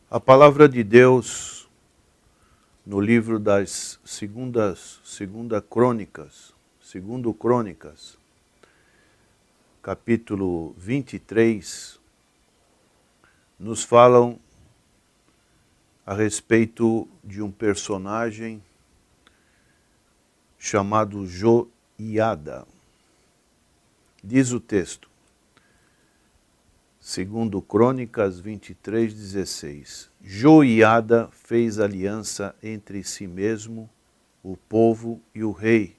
A palavra de Deus no livro das segundo Crônicas, capítulo 23, nos falam a respeito de um personagem chamado Joiada. Diz o texto, segundo Crônicas 23:16, Joiada fez aliança entre si mesmo, o povo e o rei,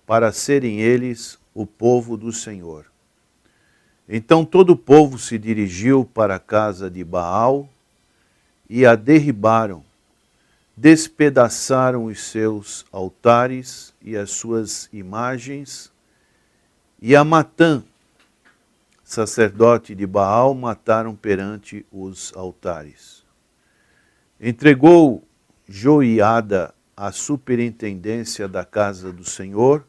para serem eles o povo do Senhor. Então todo o povo se dirigiu para a casa de Baal e a derribaram, despedaçaram os seus altares e as suas imagens, e a Matã, sacerdote de Baal, mataram perante os altares. Entregou Joiada a superintendência da casa do Senhor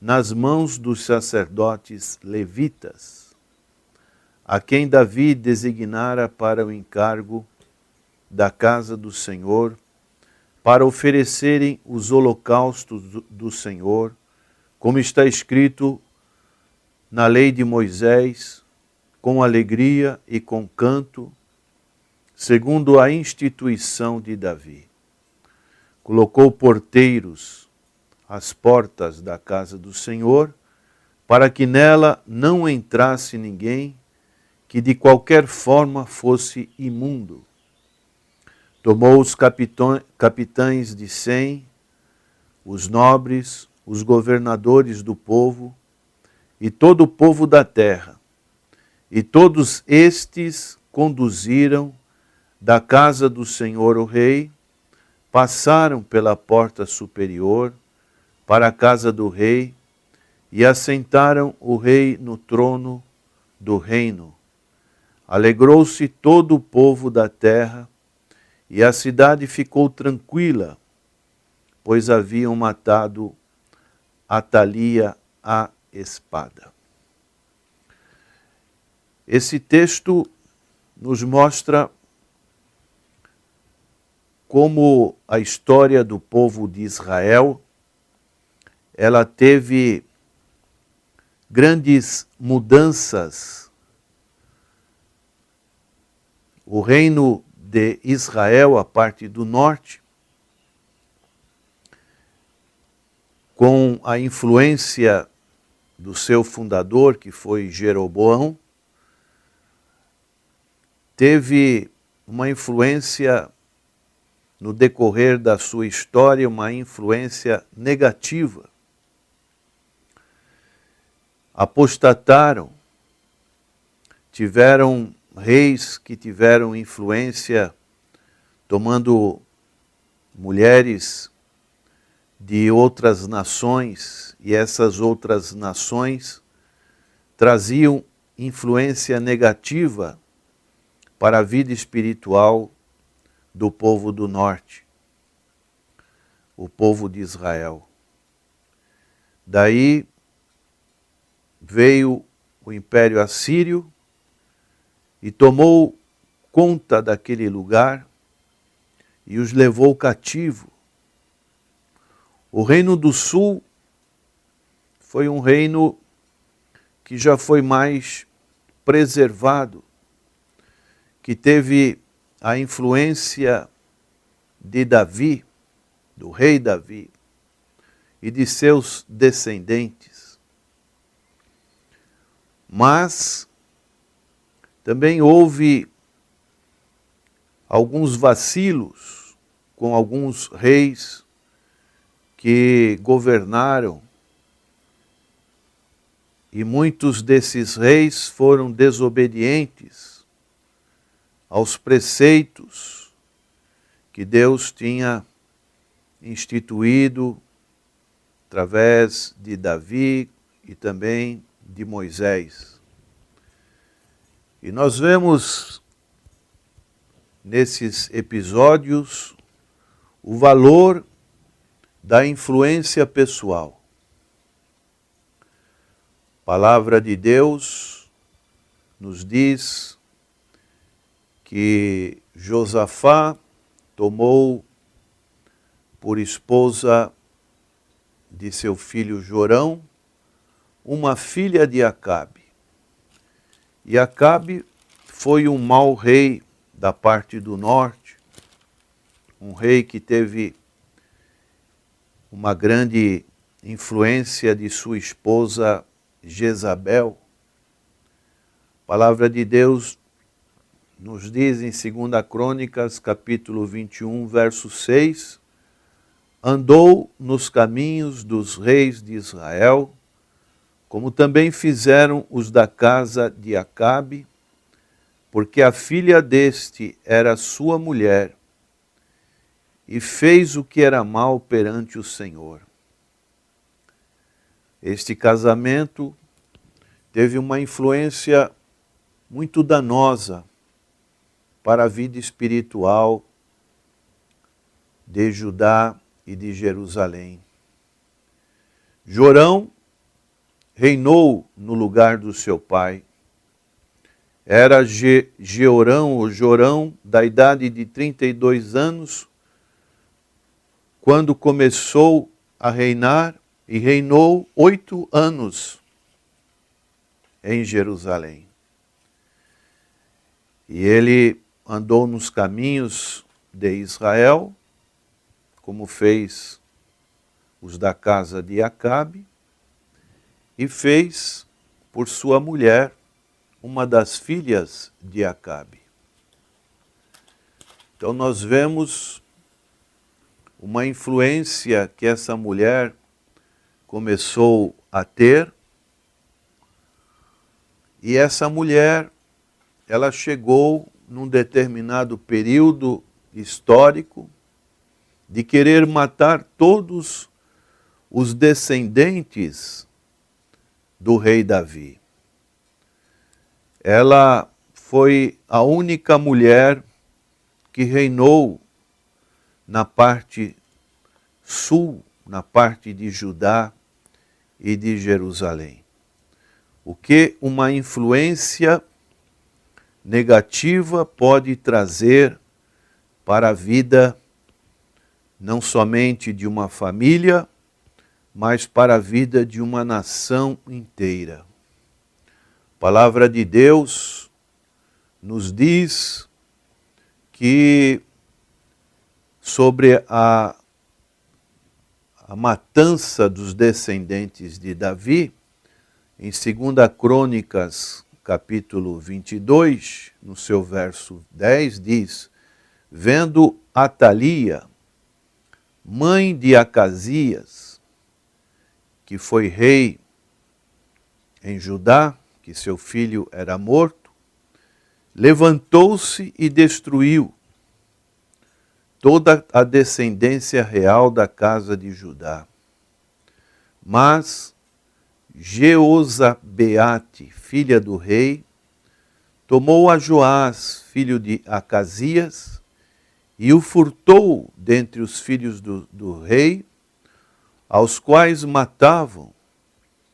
nas mãos dos sacerdotes levitas, a quem Davi designara para o encargo da casa do Senhor, para oferecerem os holocaustos do Senhor, como está escrito na lei de Moisés, com alegria e com canto, segundo a instituição de Davi. Colocou porteiros às portas da casa do Senhor, para que nela não entrasse ninguém que de qualquer forma fosse imundo. Tomou os capitães de 100, os nobres, os governadores do povo, e todo o povo da terra, e todos estes conduziram da casa do Senhor o rei, passaram pela porta superior para a casa do rei, e assentaram o rei no trono do reino. Alegrou-se todo o povo da terra, e a cidade ficou tranquila, pois haviam matado Atalia a espada. Esse texto nos mostra como a história do povo de Israel, ela teve grandes mudanças. O reino de Israel, a parte do norte, com a influência do seu fundador, que foi Jeroboão, teve uma influência no decorrer da sua história, uma influência negativa. Apostataram, tiveram reis que tiveram influência, tomando mulheres de outras nações, e essas outras nações traziam influência negativa para a vida espiritual do povo do norte, o povo de Israel. Daí veio o Império Assírio e tomou conta daquele lugar e os levou cativo. O reino do sul foi um reino que já foi mais preservado, que teve a influência de Davi, do rei Davi, e de seus descendentes. Mas também houve alguns vacilos com alguns reis que governaram, e muitos desses reis foram desobedientes aos preceitos que Deus tinha instituído através de Davi e também de Moisés. E nós vemos nesses episódios o valor da influência pessoal. A palavra de Deus nos diz que Josafá tomou por esposa de seu filho Jorão uma filha de Acabe. E Acabe foi um mau rei da parte do norte, um rei que teve uma grande influência de sua esposa Jezabel. A palavra de Deus nos diz em 2 Crônicas, capítulo 21, verso 6, andou nos caminhos dos reis de Israel, como também fizeram os da casa de Acabe, porque a filha deste era sua mulher, e fez o que era mal perante o Senhor. Este casamento teve uma influência muito danosa para a vida espiritual de Judá e de Jerusalém. Jorão reinou no lugar do seu pai. Era Jeorão ou Jorão, da idade de 32 anos, quando começou a reinar, e reinou 8 anos em Jerusalém. E ele andou nos caminhos de Israel, como fez os da casa de Acabe, e fez por sua mulher uma das filhas de Acabe. Então nós vemos uma influência que essa mulher começou a ter, e essa mulher, ela chegou num determinado período histórico de querer matar todos os descendentes do rei Davi. Ela foi a única mulher que reinou na parte sul, na parte de Judá e de Jerusalém. O que uma influência negativa pode trazer para a vida não somente de uma família, mas para a vida de uma nação inteira. A palavra de Deus nos diz que sobre a matança dos descendentes de Davi, em 2 Crônicas, capítulo 22, no seu verso 10, diz: vendo Atalia, mãe de Acasias, que foi rei em Judá, que seu filho era morto, levantou-se e destruiu toda a descendência real da casa de Judá. Mas Jeozabeate, filha do rei, tomou a Joás, filho de Acasias, e o furtou dentre os filhos do rei, aos quais matavam,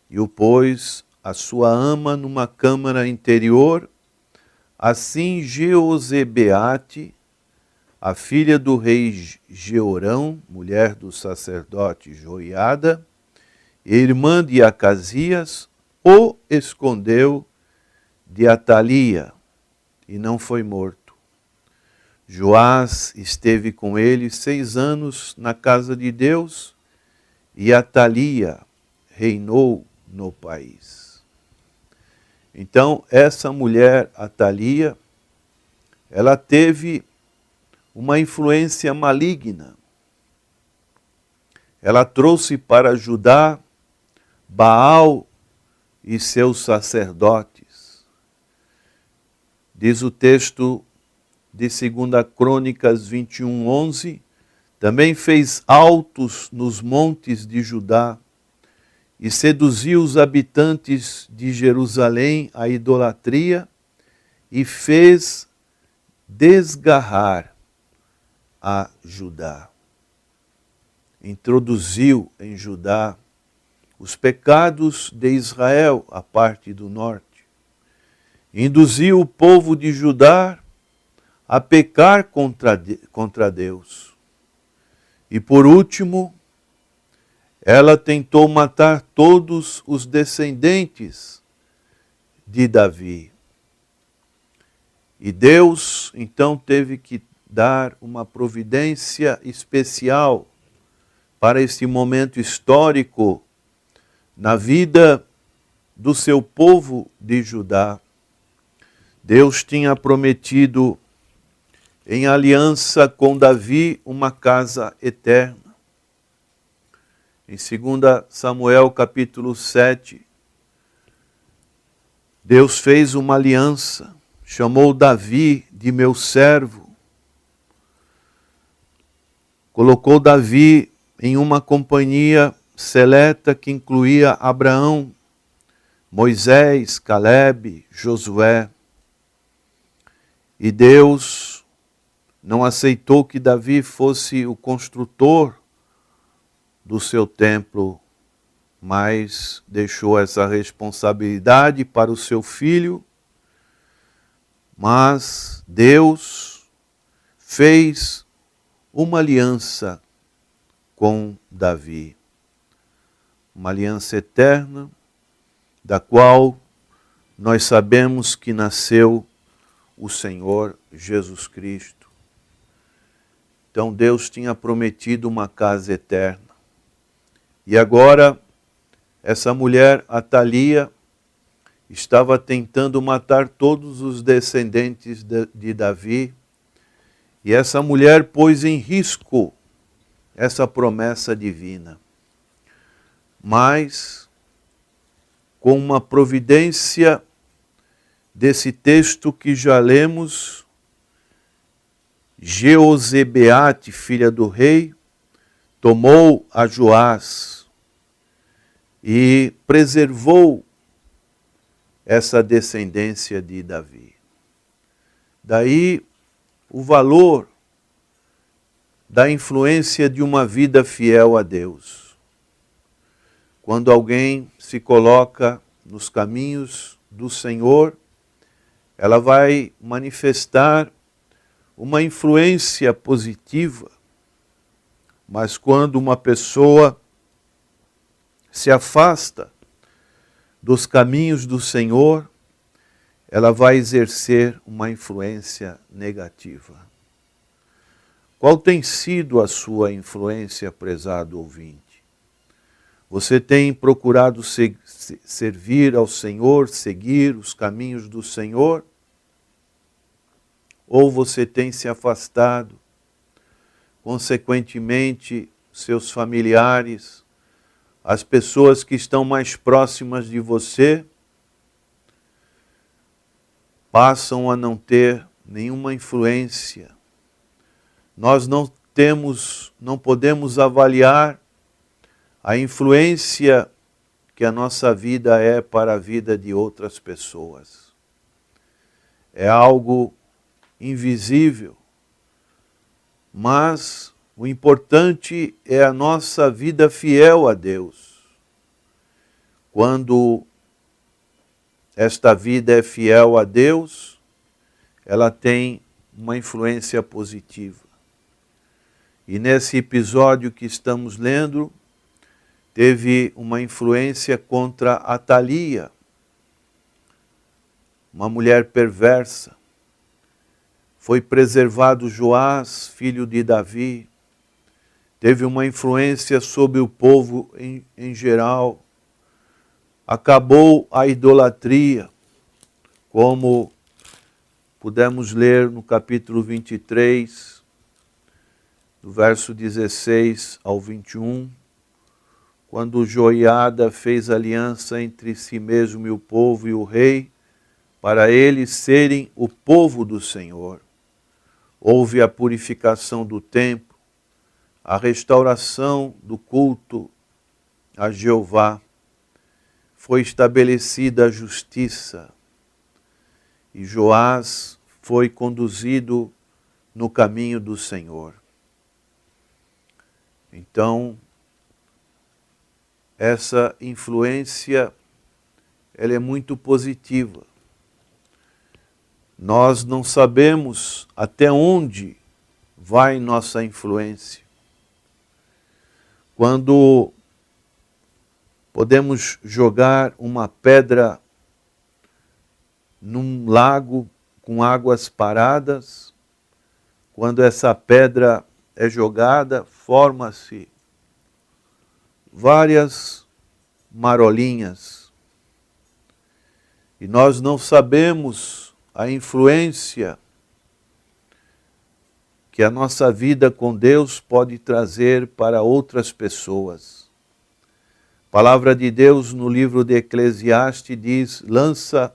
e o pôs a sua ama numa câmara interior. Assim Jeozabeate, a filha do rei Jeorão, mulher do sacerdote Joiada, irmã de Acasias, o escondeu de Atalia, e não foi morto. Joás esteve com ele 6 anos na casa de Deus, e Atalia reinou no país. Então, essa mulher, Atalia, ela teve uma influência maligna. Ela trouxe para Judá Baal e seus sacerdotes. Diz o texto de 2 Crônicas 21, 11, também fez altos nos montes de Judá e seduziu os habitantes de Jerusalém à idolatria e fez desgarrar a Judá. Introduziu em Judá os pecados de Israel, a parte do norte. Induziu o povo de Judá a pecar contra Deus. E por último, ela tentou matar todos os descendentes de Davi. E Deus, então, teve que dar uma providência especial para esse momento histórico na vida do seu povo de Judá. Deus tinha prometido em aliança com Davi uma casa eterna. Em 2 Samuel capítulo 7, Deus fez uma aliança, chamou Davi de meu servo, colocou Davi em uma companhia seleta que incluía Abraão, Moisés, Calebe, Josué. E Deus não aceitou que Davi fosse o construtor do seu templo, mas deixou essa responsabilidade para o seu filho. Mas Deus fez uma aliança com Davi, uma aliança eterna, da qual nós sabemos que nasceu o Senhor Jesus Cristo. Então Deus tinha prometido uma casa eterna. E agora, essa mulher, Atalia, estava tentando matar todos os descendentes de Davi. E essa mulher pôs em risco essa promessa divina. Mas, com uma providência desse texto que já lemos, Jeozebeate, filha do rei, tomou a Joás e preservou essa descendência de Davi. Daí o valor da influência de uma vida fiel a Deus. Quando alguém se coloca nos caminhos do Senhor, ela vai manifestar uma influência positiva. Mas quando uma pessoa se afasta dos caminhos do Senhor, ela vai exercer uma influência negativa. Qual tem sido a sua influência, prezado ouvinte? Você tem procurado servir ao Senhor, seguir os caminhos do Senhor? Ou você tem se afastado? Consequentemente, seus familiares, as pessoas que estão mais próximas de você, passam a não ter nenhuma influência. Nós não podemos avaliar a influência que a nossa vida é para a vida de outras pessoas. É algo invisível, mas o importante é a nossa vida fiel a Deus. Quando esta vida é fiel a Deus, ela tem uma influência positiva. E nesse episódio que estamos lendo, teve uma influência contra Atalia, uma mulher perversa. Foi preservado Joás, filho de Davi. Teve uma influência sobre o povo em geral. Acabou a idolatria, como pudemos ler no capítulo 23, do verso 16 ao 21, quando Joiada fez aliança entre si mesmo e o povo e o rei, para eles serem o povo do Senhor. Houve a purificação do templo, a restauração do culto a Jeová, foi estabelecida a justiça, e Joás foi conduzido no caminho do Senhor. Então, essa influência, ela é muito positiva. Nós não sabemos até onde vai nossa influência. Quando podemos jogar uma pedra num lago com águas paradas, quando essa pedra é jogada, forma-se várias marolinhas. E nós não sabemos a influência que a nossa vida com Deus pode trazer para outras pessoas. A palavra de Deus no livro de Eclesiastes diz: lança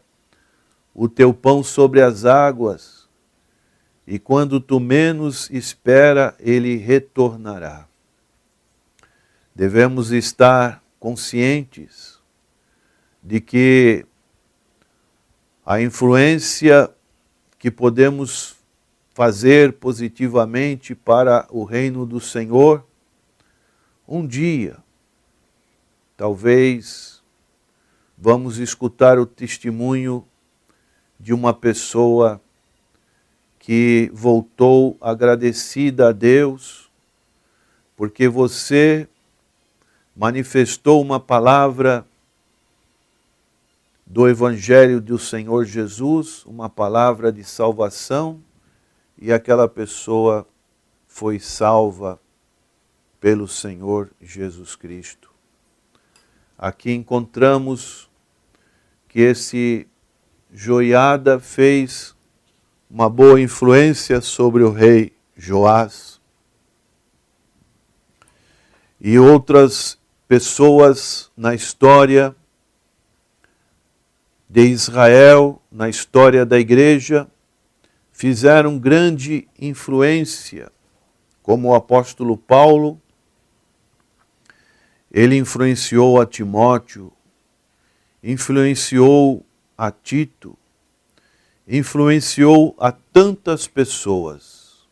o teu pão sobre as águas, e quando tu menos espera, ele retornará. Devemos estar conscientes de que a influência que podemos fazer positivamente para o reino do Senhor, um dia, talvez, vamos escutar o testemunho de uma pessoa que voltou agradecida a Deus, porque você manifestou uma palavra do Evangelho do Senhor Jesus, uma palavra de salvação, e aquela pessoa foi salva pelo Senhor Jesus Cristo. Aqui encontramos que esse Joiada fez uma boa influência sobre o rei Joás. E outras pessoas na história de Israel, na história da igreja, fizeram grande influência, como o apóstolo Paulo. Ele influenciou a Timóteo, influenciou a Tito, influenciou a tantas pessoas.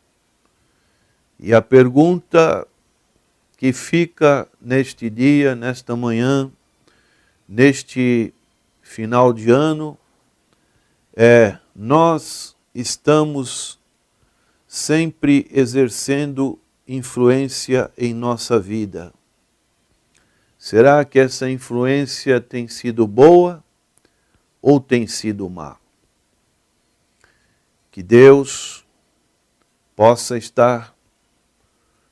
E a pergunta que fica neste dia, nesta manhã, neste final de ano, é: nós estamos sempre exercendo influência em nossa vida? Será que essa influência tem sido boa ou tem sido má? Que Deus possa estar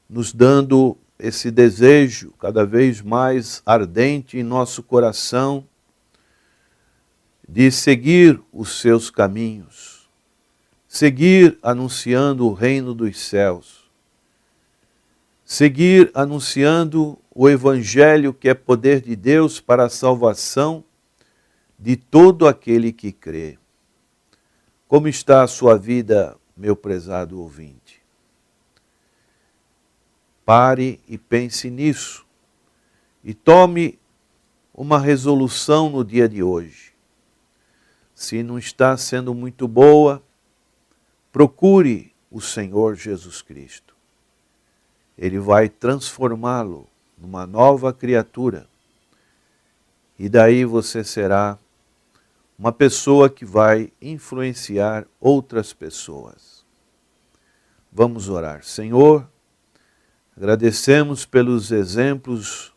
nos dando esse desejo cada vez mais ardente em nosso coração de seguir os seus caminhos, seguir anunciando o reino dos céus, seguir anunciando o Evangelho, que é poder de Deus para a salvação de todo aquele que crê. Como está a sua vida, meu prezado ouvinte? Pare e pense nisso e tome uma resolução no dia de hoje. Se não está sendo muito boa, procure o Senhor Jesus Cristo. Ele vai transformá-lo numa nova criatura. E daí você será uma pessoa que vai influenciar outras pessoas. Vamos orar. Senhor, agradecemos pelos exemplos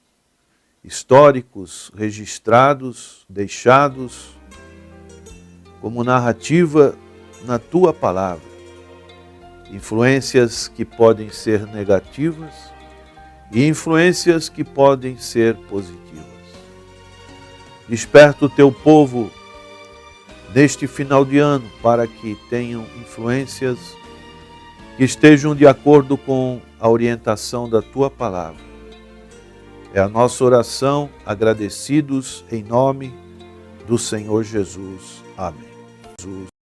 históricos registrados, deixados como narrativa na Tua palavra. Influências que podem ser negativas e influências que podem ser positivas. Desperta o Teu povo neste final de ano para que tenham influências que estejam de acordo com a orientação da Tua palavra. É a nossa oração, agradecidos em nome do Senhor Jesus. Amém. Jesus.